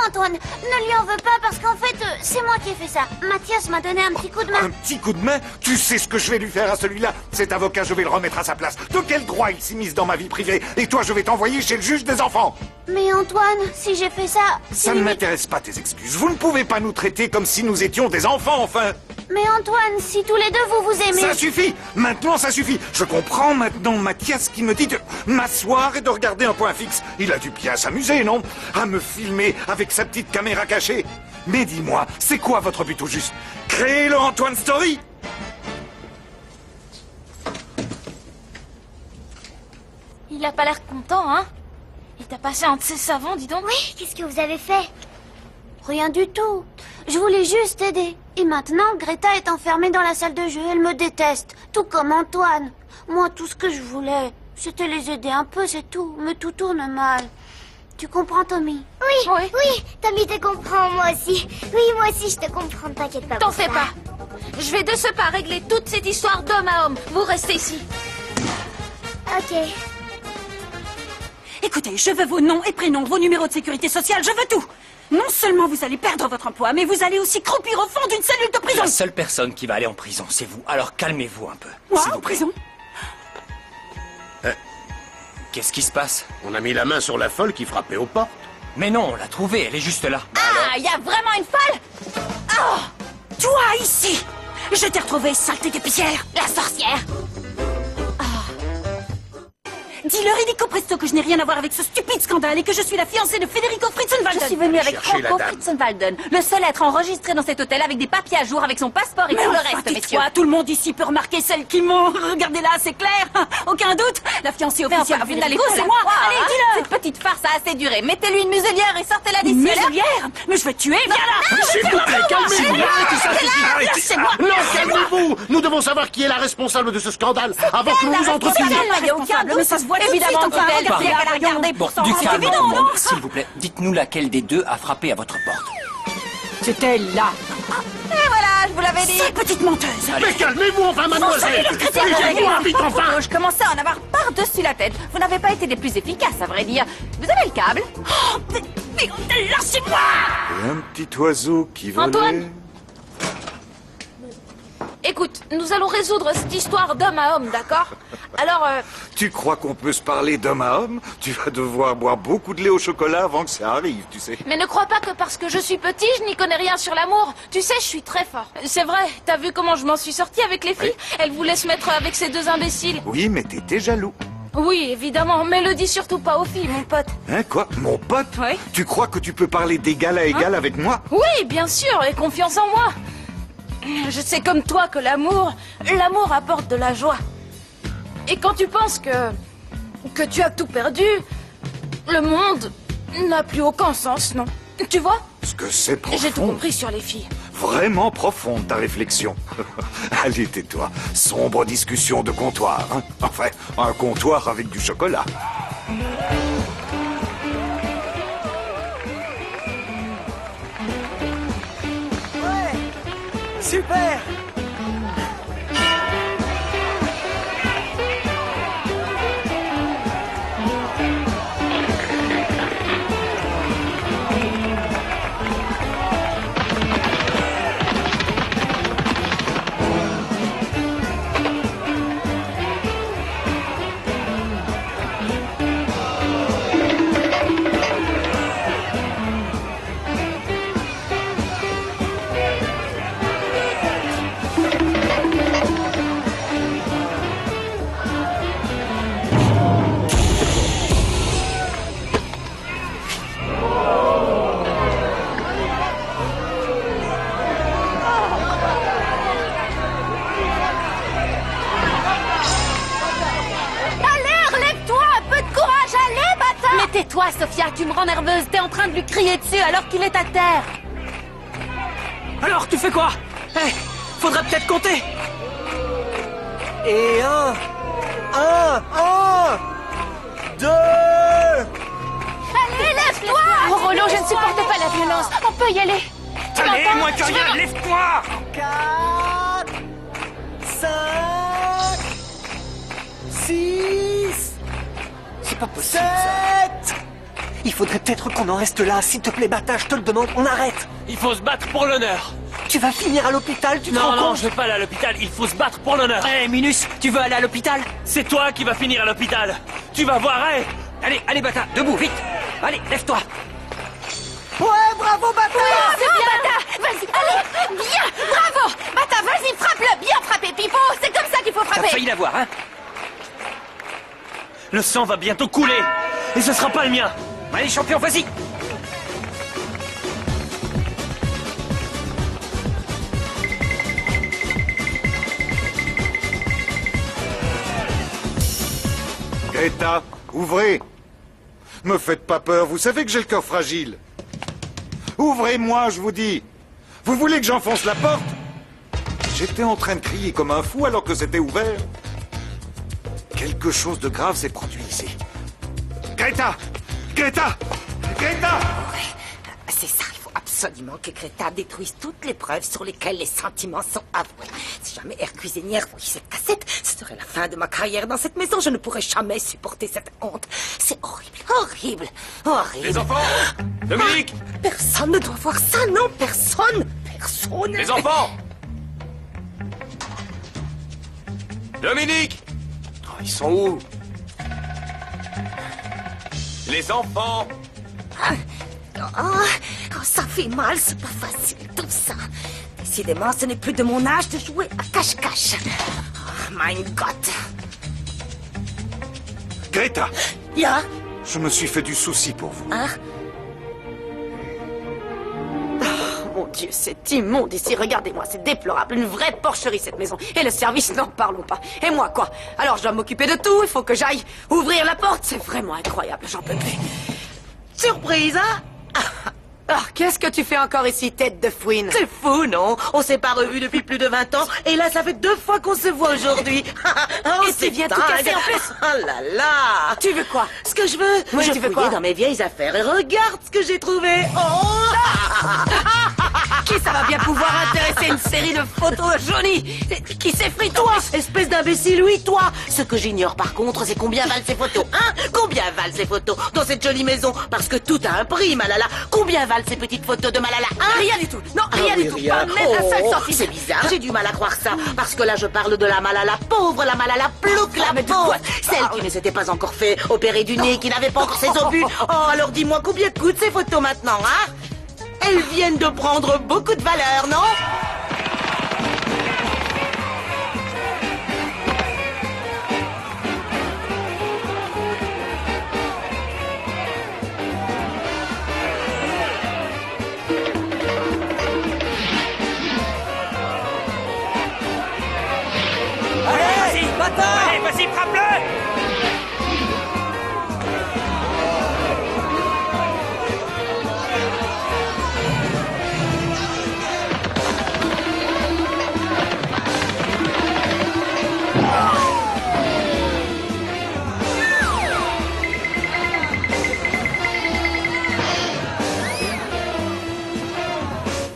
Antoine, ne lui en veux pas parce qu'en fait, c'est moi qui ai fait ça. Mathias m'a donné un petit coup de main. Un petit coup de main? Tu sais ce que je vais lui faire à celui-là? Cet avocat, je vais le remettre à sa place. De quel droit il s'immisce dans ma vie privée? Et toi, je vais t'envoyer chez le juge des enfants. Mais Antoine, si j'ai fait ça... Ça ne m'intéresse pas tes excuses. Vous ne pouvez pas nous traiter comme si nous étions des enfants, enfin. Mais Antoine, si tous les deux vous vous aimez... Ça suffit! Maintenant, ça suffit! Je comprends maintenant Mathias qui me dit de m'asseoir et de regarder un point fixe. Il a dû bien s'amuser, non? À me filmer avec sa petite caméra cachée. Mais dis-moi, c'est quoi votre but au juste? Créer le Antoine Story? Il a pas l'air content, hein? Il t'a passé un de ses savons, dis donc. Oui, qu'est-ce que vous avez fait? Rien du tout. Je voulais juste aider. Et maintenant, Greta est enfermée dans la salle de jeu. Elle me déteste. Tout comme Antoine. Moi, tout ce que je voulais, c'était les aider un peu, c'est tout. Mais tout tourne mal. Tu comprends, Tommy? Oui, Tommy te comprend, moi aussi. Oui, moi aussi, je te comprends, t'inquiète pas. T'en fais pas. Je vais de ce pas régler toute cette histoire d'homme à homme. Vous restez ici. Ok. Écoutez, je veux vos noms et prénoms, vos numéros de sécurité sociale, je veux tout. Non seulement vous allez perdre votre emploi, mais vous allez aussi croupir au fond d'une cellule de prison. La seule personne qui va aller en prison, c'est vous. Alors calmez-vous un peu. Moi, en prison? Qu'est-ce qui se passe? On a mis la main sur la folle qui frappait aux portes. Mais non, on l'a trouvée, elle est juste là. Ah, il y a vraiment une folle? Oh! Toi, ici! Je t'ai retrouvé, saleté d'épicière! La sorcière! Dis-leur illico presto que je n'ai rien à voir avec ce stupide scandale et que je suis la fiancée de Federico Fritzenwalden. Je suis venue avec Cherchez la Franco dame. Fritzenwalden, le seul être enregistré dans cet hôtel avec des papiers à jour, avec son passeport et Mais tout le enfin, reste, messieurs. tais-toi, tout le monde ici peut remarquer celles qui m'ont... Regardez là, c'est clair. Aucun doute. La fiancée Mais officielle enfin, de vous n'allez Federico, pas c'est la moi. croire, Allez, hein. dis-le. Cette petite farce a assez duré. Mettez-lui une muselière et sortez-la d'ici. Une elle est là. muselière? Mais je vais te tuer, viens là. S'il vous plaît, calmez-vous. Arrêtez ça, Arrêtez. Lâchez-moi. Non, calmez-vous. Nous devons savoir qui est la responsable de ce scandale avant que nous nous entretenions. Il n'y a aucun doute. Mais ça se voit tout de Évidemment, suite, enfin, elle regardez, qu'elle a voyons. regardé Bon, pour s'en du rendre calme, compte. tout le monde. S'il vous plaît, dites-nous laquelle des deux a frappé à votre porte. C'était là. Et voilà, je vous l'avais dit. Cette petite menteuse. Mais calmez-vous enfin, mademoiselle. Taisez-vous, vite enfin. Je commençais à en avoir par-dessus la tête. Vous n'avez pas été des plus efficaces, à vrai dire. Vous avez le câble? Oh, mais lâchez-moi. Et un petit oiseau qui volait... Antoine. Écoute, nous allons résoudre cette histoire d'homme à homme, d'accord? Alors, Tu crois qu'on peut se parler d'homme à homme? Tu vas devoir boire beaucoup de lait au chocolat avant que ça arrive, tu sais. mais ne crois pas que parce que je suis petit, je n'y connais rien sur l'amour. Tu sais, je suis très fort. C'est vrai, t'as vu comment je m'en suis sortie avec les filles? Elles voulaient se mettre avec ces deux imbéciles. Oui, mais t'étais jaloux. Oui, évidemment, mais le dis surtout pas aux filles, mon pote. Hein, quoi? Mon pote? Oui. Tu crois que tu peux parler d'égal à égal avec moi? Oui, bien sûr, et confiance en moi. Je sais comme toi que l'amour apporte de la joie. Et quand tu penses que tu as tout perdu, le monde n'a plus aucun sens, non? Tu vois? Ce que c'est profond. J'ai tout compris sur les filles. Vraiment profonde ta réflexion. Allez, tais-toi. Sombre discussion de comptoir. Hein? Enfin, un comptoir avec du chocolat. Super! tu me rends nerveuse. T'es en train de lui crier dessus alors qu'il est à terre. Alors, tu fais quoi? Faudrait peut-être compter. Et un, 2... Allez, lève-toi! Oh, Rollo, je ne supporte pas la violence. On peut y aller. Allez, moins que rien, lève-toi! 4, 5, 6... C'est pas possible, 7... Il faudrait peut-être qu'on en reste là. S'il te plaît, Bata, je te le demande, on arrête. Il faut se battre pour l'honneur. Tu vas finir à l'hôpital, tu te rends Non, compte? je vais pas aller à l'hôpital, il faut se battre pour l'honneur. Hé, Minus, tu veux aller à l'hôpital? C'est toi qui vas finir à l'hôpital. Tu vas voir, Allez, Bata, debout, vite. Allez, lève-toi. Ouais, bravo, Bata! C'est bien, Bata. Vas-y, allez, bien, bravo. Bata, vas-y, frappe-le. Bien frappé, Pipo. C'est comme ça qu'il faut T'as frapper. failli l'avoir, hein? Le sang va bientôt couler. Et ce sera pas le mien. Allez, champion, vas-y. Greta, ouvrez. Me faites pas peur, vous savez que j'ai le cœur fragile. Ouvrez-moi, je vous dis. Vous voulez que j'enfonce la porte? J'étais en train de crier comme un fou alors que c'était ouvert. Quelque chose de grave s'est produit ici. Greta! Greta! Greta! C'est ça, il faut absolument que Greta détruise toutes les preuves sur lesquelles les sentiments sont avoués. Si jamais Air Cuisinière voyait cette cassette, ce serait la fin de ma carrière dans cette maison. Je ne pourrais jamais supporter cette honte. C'est horrible, horrible, horrible. Les enfants! Dominique! Personne ne doit voir ça, non, personne! Personne! Les enfants! Dominique! Oh, ils sont où? Les enfants! Oh, ça fait mal, c'est pas facile, tout ça. Décidément, ce n'est plus de mon âge de jouer à cache-cache. Oh, mein Gott. Greta! Ja? Je me suis fait du souci pour vous. Hein? Oh, mon Dieu, c'est immonde ici. Regardez-moi, c'est déplorable. Une vraie porcherie, cette maison. Et le service, n'en parlons pas. Et moi, quoi? Alors, je dois m'occuper de tout. Il faut que j'aille ouvrir la porte. C'est vraiment incroyable. J'en peux plus. Surprise, hein? Ah, qu'est-ce que tu fais encore ici, tête de fouine? C'est fou, non? On s'est pas revus depuis plus de 20 ans, et là, ça fait 2 fois qu'on se voit aujourd'hui. Oh, Et tu viens tout casser en plus. Oh là là! Tu veux quoi? Ce que je veux, Oui, je tu veux fouillais quoi? dans mes vieilles affaires, et regarde ce que j'ai trouvé! Oh! Qui ça va bien pouvoir intéresser une série de photos jaunies qui s'effritent? Toi, espèce d'imbécile, oui, toi! Ce que j'ignore, par contre, c'est combien valent ces photos, hein? Combien valent ces photos dans cette jolie maison? Parce que tout a un prix, Malala. Combien valent ces petites photos de Malala, hein? Rien du tout. Non, rien du tout. Pas même un seul centime. C'est bizarre, j'ai du mal à croire ça. Parce que là, je parle de la Malala pauvre, la Malala plouc, la pauvre. Celle qui ne s'était pas encore fait opérer du nez, qui n'avait pas encore ses obus. Oh, alors dis-moi, combien coûtent ces photos maintenant, hein? Elles viennent de prendre beaucoup de valeur, non? Allez, vas-y, frappe-le!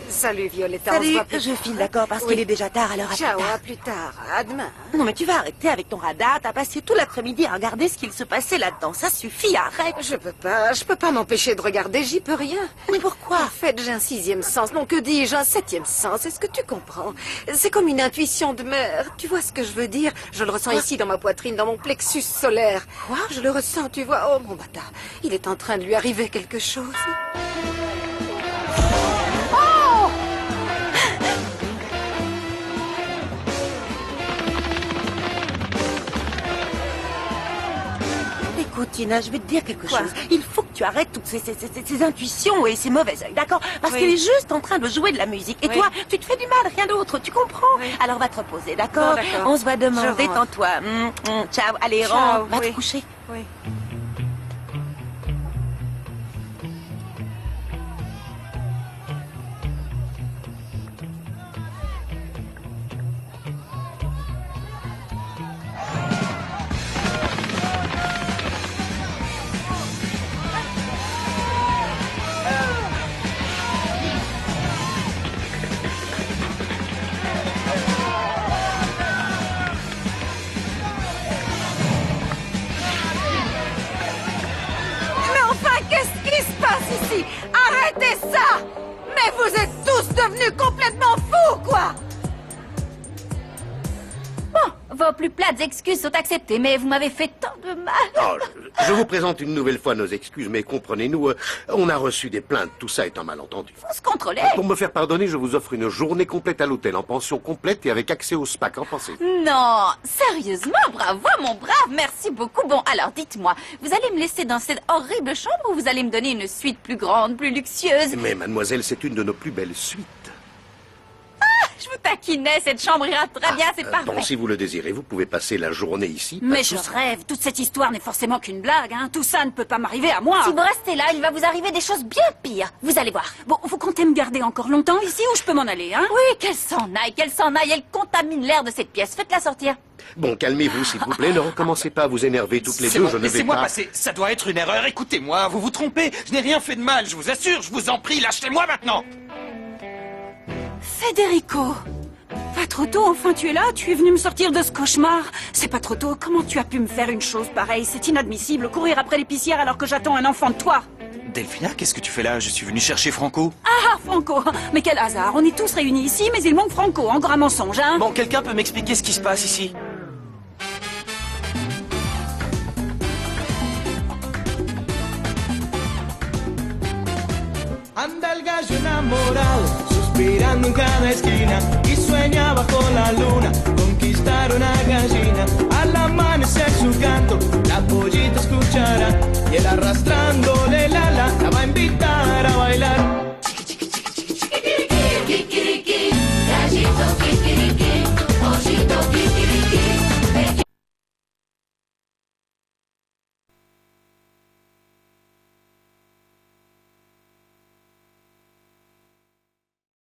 Salut, Violetta. On se Salut, voit plus je tard. file, d'accord, parce Oui. qu'il est déjà tard, alors à plus Ciao, tard. à plus tard. À demain. Non, mais tu vas arrêter avec ton radar. T'as passé tout l'après-midi à regarder ce qu'il se passait là-dedans. Ça suffit, arrête. Je peux pas m'empêcher de regarder, j'y peux rien. Mais pourquoi? En fait, j'ai un 6e sens. Non, que dis-je, un 7e sens. Est-ce que tu comprends? C'est comme une intuition de mère. Tu vois ce que je veux dire? Je le ressens ici, dans ma poitrine, dans mon plexus solaire. Quoi? Je le ressens, tu vois. Oh, mon bâtard. Il est en train de lui arriver quelque chose. Oh! Écoute, Tina, je vais te dire quelque chose. Il faut que tu arrêtes toutes ces intuitions et ces mauvais œils, d'accord? Parce Oui. qu'il est juste en train de jouer de la musique. Et Oui. toi, tu te fais du mal, rien d'autre, tu comprends? Oui. Alors va te reposer, d'accord? Bon, d'accord. On se voit demain, Je rentre. détends-toi. Ciao, allez, Ciao, rentre, va oui. te coucher. Oui. êtes tous devenus complètement fous, quoi! Bon, vos plus plates excuses sont acceptées, mais vous m'avez fait tant de mal. Oh, je vous présente une nouvelle fois nos excuses, mais comprenez-nous, on a reçu des plaintes, tout ça est un malentendu. Faut se contrôler. Pour me faire pardonner, je vous offre une journée complète à l'hôtel, en pension complète et avec accès au spa. Qu'en pensez-vous? Non, sérieusement, bravo mon brave, merci beaucoup. Bon, alors dites-moi, vous allez me laisser dans cette horrible chambre ou vous allez me donner une suite plus grande, plus luxueuse? Mais mademoiselle, c'est une de nos plus belles suites. Je vous taquinais, cette chambre ira très bien, c'est parfait. Bon, si vous le désirez, vous pouvez passer la journée ici. Mais je rêve, toute cette histoire n'est forcément qu'une blague, hein. Tout ça ne peut pas m'arriver à moi. Si vous restez là, il va vous arriver des choses bien pires. Vous allez voir. Bon, vous comptez me garder encore longtemps ici ou je peux m'en aller, hein? Oui, qu'elle s'en aille, elle contamine l'air de cette pièce. Faites-la sortir. Bon, calmez-vous, s'il vous plaît, ne recommencez pas à vous énerver toutes les deux, bon, je ne vais laissez-moi pas... passer, ça doit être une erreur, écoutez-moi, vous vous trompez, je n'ai rien fait de mal, je vous assure, je vous en prie, lâchez-moi maintenant. Federico! Pas trop tôt, enfin tu es là, tu es venu me sortir de ce cauchemar. C'est pas trop tôt, comment tu as pu me faire une chose pareille? C'est inadmissible, courir après l'épicière alors que j'attends un enfant de toi. Delphina, qu'est-ce que tu fais là? Je suis venu chercher Franco. Ah, Franco! Mais quel hasard, on est tous réunis ici, mais il manque Franco, encore un mensonge, hein? Bon, quelqu'un peut m'expliquer ce qui se passe ici? Anda el gallo enamorado, suspirando en cada esquina y sueña bajo la luna conquistar una gallina. Al amanecer su canto, la pollita escuchará y él arrastrándole la va a invitar a bailar. Kikiriki, gallito, kikiriki.